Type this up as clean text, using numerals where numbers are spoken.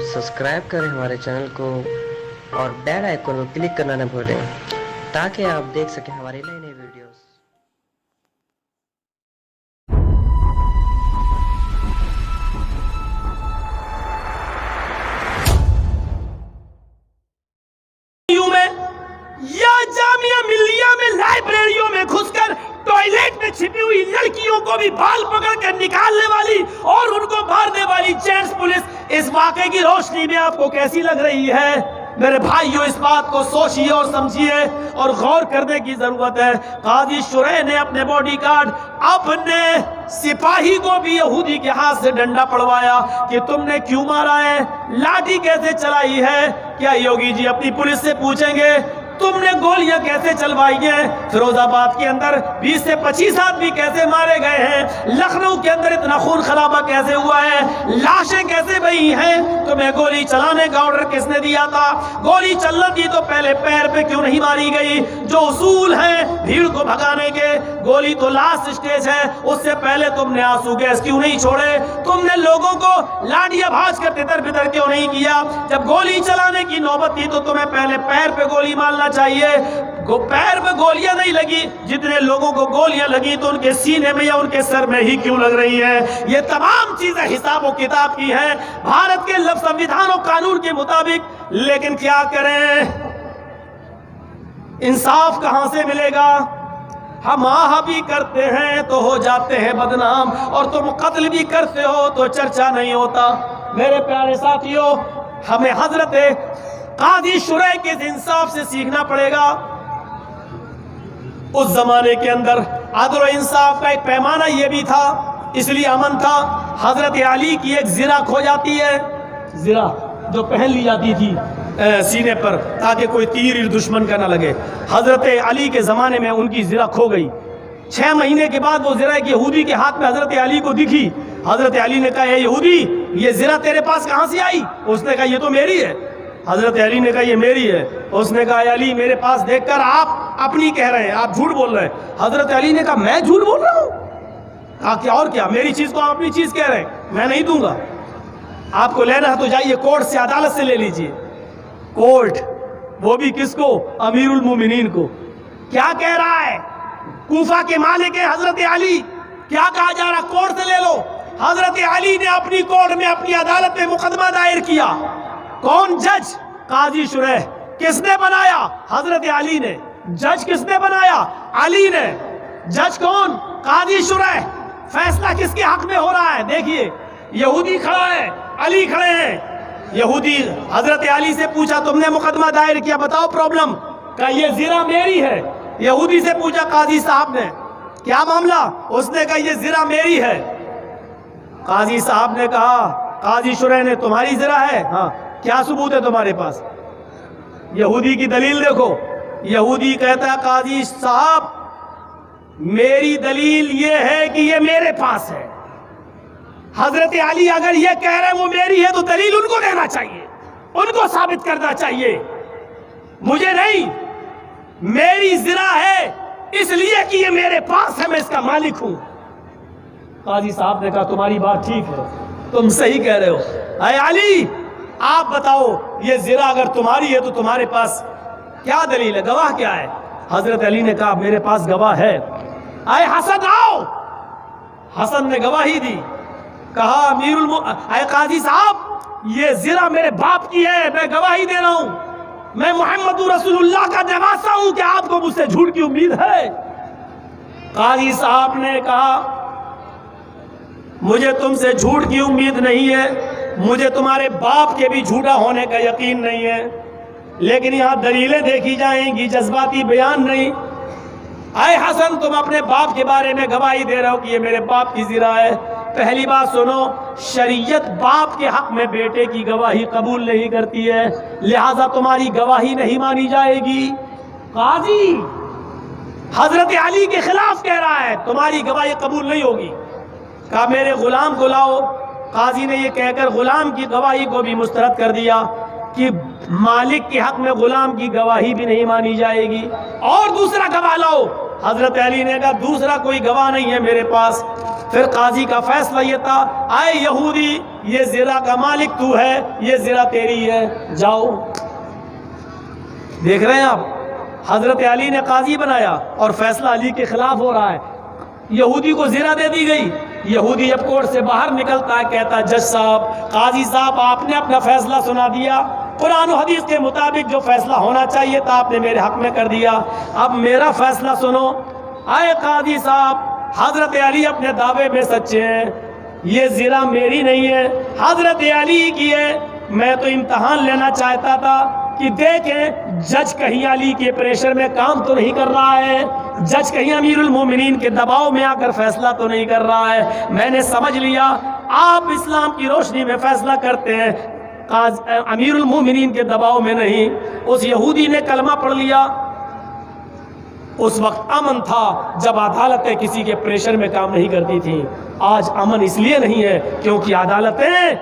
Subscribe करें हमारे channel को और बेल आइकन को क्लिक करना न भूलें ताकि आप देख सकें हमारी नई नई वीडियोस। या जामिया मिल्लिया में लाइब्रेरियों में घुसकर टॉयलेट में छिपी हुई लड़कियों को भी बाल पकड़ कर निकालने वाली और उनको मारने वाली जेंट्स पुलिस इस वाकये की रोशनी में आपको कैसी लग रही है? मेरे भाइयों, इस बात को सोचिए और समझिए और गौर करने की जरूरत है। काजी शुरैह ने अपने बॉडीगार्ड, अपने सिपाही को भी यहूदी के हाथ से डंडा पड़वाया कि तुमने क्यों मारा है, लाठी कैसे चलाई है। क्या योगी जी अपनी पुलिस से पूछेंगे तुमने गोलियां कैसे चलवाई हैं? फिरोजाबाद के अंदर 20 से 25 आदमी कैसे मारे गए हैं? लखनऊ के अंदर इतना खून खराबा कैसे हुआ है? लाशें कैसे बही हैं? तुम्हें गोली चलाने का ऑर्डर किसने दिया था? गोली चलना थी तो पहले पैर पे क्यों नहीं मारी गई? जो उसूल हैं भीड़ को भगाने के, गोली तो लास्ट स्टेज है, उससे पहले तुमने आंसू गैस क्यों नहीं छोड़े? तुमने लोगों को लाठियां भाज कर तितर बितर क्यों नहीं किया? जब गोली चलाने की नौबत थी तो तुम्हें पहले पैर पे गोली मारना चाहिए। पैर में गोलियां नहीं लगी, जितने लोगों को गोलियां लगी तो उनके सीने में या उनके सर में ही क्यों लग रही है? ये तमाम चीजें हिसाब और किताब की हैं भारत के संविधान और कानून के मुताबिक। लेकिन क्या करें, इंसाफ कहां से मिलेगा? हम आह भी करते हैं तो हो जाते हैं बदनाम, और तुम कत्ल भी करते हो तो चर्चा नहीं होता। मेरे प्यारे साथियों, हमें हजरत काजी शुरैह के इंसाफ से सीखना पड़ेगा। उस जमाने के अंदर अदल और इंसाफ का एक पैमाना यह भी था, इसलिए अमन था। हजरत अली की एक जिरा खो जाती है, जिरा जो पहन ली जाती थी सीने पर ताकि कोई तीर दुश्मन का ना लगे। हजरत अली के ज़माने में उनकी ज़िरा खो गई। 6 महीने के बाद वो ज़िरा एक यहूदी के हाथ में हजरत अली को दिखी। हजरत अली ने कहा, ये यहूदी, ये ज़िरा तेरे पास कहाँ से आई? उसने कहा, ये तो मेरी है। हजरत अली ने कहा, ये मेरी है। उसने कहा, अली, मेरे पास देखकर आप अपनी कह रहे हैं, आप झूठ बोल रहे हैं। हजरत अली ने कहा, मैं झूठ बोल रहा हूँ? कहा, क्या और क्या, मेरी चीज़ को आप अपनी चीज़ कह रहे हैं, मैं नहीं दूंगा। आपको लेना है तो जाइए कोर्ट से, अदालत से ले लीजिए। कोर्ट, वो भी किसको? अमीरुल मोमिनीन को। क्या कह रहा है? कूफा के मालिक है हजरत अली। क्या कहा जा रहा? कोर्ट से ले लो। हजरत अली ने अपनी कोर्ट में, अपनी अदालत में मुकदमा दायर किया। कौन जज? काजी शुरैह। किसने बनाया? हजरत अली ने। जज किसने बनाया? अली ने। जज कौन? काजी शुरैह। फैसला किसके हक में हो रहा है? देखिए, यहूदी खड़ा है, अली खड़े हैं। यहूदी हजरत अली से पूछा, तुमने मुकदमा दायर किया, बताओ प्रॉब्लम? कहा, ये ज़िरा मेरी है। यहूदी से पूछा काजी साहब ने, क्या मामला? उसने कहा, ये ज़िरा मेरी है। काजी साहब ने कहा, काजी शुरैह ने, तुम्हारी ज़िरा है? हाँ। क्या सबूत है तुम्हारे पास? यहूदी की दलील देखो। यहूदी कहता है, काजी साहब, मेरी दलील ये है कि ये मेरे पास है। हजरत अली अगर ये कह रहे हैं वो मेरी है तो दलील उनको देना चाहिए, उनको साबित करना चाहिए, मुझे नहीं। मेरी ज़िरा है इसलिए कि ये मेरे पास है, मैं इसका मालिक हूं। काजी साहब ने कहा, तुम्हारी बात ठीक है, तुम सही कह रहे हो। अरे अली, आप बताओ, ये ज़िरा अगर तुम्हारी है तो तुम्हारे पास क्या दलील है, गवाह क्या है? हजरत अली ने कहा, मेरे पास गवाह है। अरे हसन आओ। हसन ने गवाही दी। कहा, अरे काजी साहब, ये ज़िरा मेरे बाप की है, मैं गवाही दे रहा हूं, मैं मोहम्मद रसूलुल्लाह का नवासा हूं, क्या आपको मुझसे झूठ की उम्मीद है? काजी साहब ने कहा, मुझे तुमसे झूठ की उम्मीद नहीं है, मुझे तुम्हारे बाप के भी झूठा होने का यकीन नहीं है, लेकिन यहां दलीलें देखी जाएंगी, जज्बाती बयान नहीं। अरे हसन, तुम अपने बाप के बारे में गवाही दे रहे हो कि ये मेरे बाप की ज़िरा है। पहली बात सुनो, शरीयत बाप के हक में बेटे की गवाही कबूल नहीं करती है, लिहाजा तुम्हारी गवाही नहीं मानी जाएगी। काजी हजरत अली के खिलाफ कह रहा है, तुम्हारी गवाही कबूल नहीं होगी। कहा, मेरे गुलाम को लाओ। काजी ने यह कहकर गुलाम की गवाही को भी मुस्तरद कर दिया कि मालिक के हक में गुलाम की गवाही भी नहीं मानी जाएगी, और दूसरा गवाह लाओ। हजरत अली ने कहा, दूसरा कोई गवाह नहीं है मेरे पास। پھر قاضی کا فیصلہ یہ تھا، اے یہودی یہ زرہ کا مالک تو ہے، یہ زرہ تیری ہے، جاؤ۔ دیکھ رہے ہیں آپ، حضرت علی نے قاضی بنایا اور فیصلہ علی کے خلاف ہو رہا ہے۔ یہودی کو زرہ دے دی گئی، یہودی جب کورٹ سے باہر نکلتا ہے کہتا ہے جج صاحب، قاضی صاحب آپ نے اپنا فیصلہ سنا دیا، قرآن و حدیث کے مطابق جو فیصلہ ہونا چاہیے تھا آپ نے میرے حق میں کر دیا، اب میرا فیصلہ سنو۔ اے قاضی صاحب، حضرت علی اپنے دعوے میں سچے ہیں، یہ زرہ میری نہیں ہے، حضرت علی کی ہے۔ میں تو امتحان لینا چاہتا تھا کہ دیکھیں جج کہیں علی کے پریشر میں کام تو نہیں کر رہا ہے، جج کہیں امیر المومنین کے دباؤ میں آ کر فیصلہ تو نہیں کر رہا ہے۔ میں نے سمجھ لیا آپ اسلام کی روشنی میں فیصلہ کرتے ہیں، امیر المومنین کے دباؤ میں نہیں۔ اس یہودی نے کلمہ پڑھ لیا۔ اس وقت امن تھا جب عدالتیں کسی کے پریشر میں کام نہیں کرتی تھیں۔ آج امن اس لیے نہیں ہے کیونکہ عدالتیں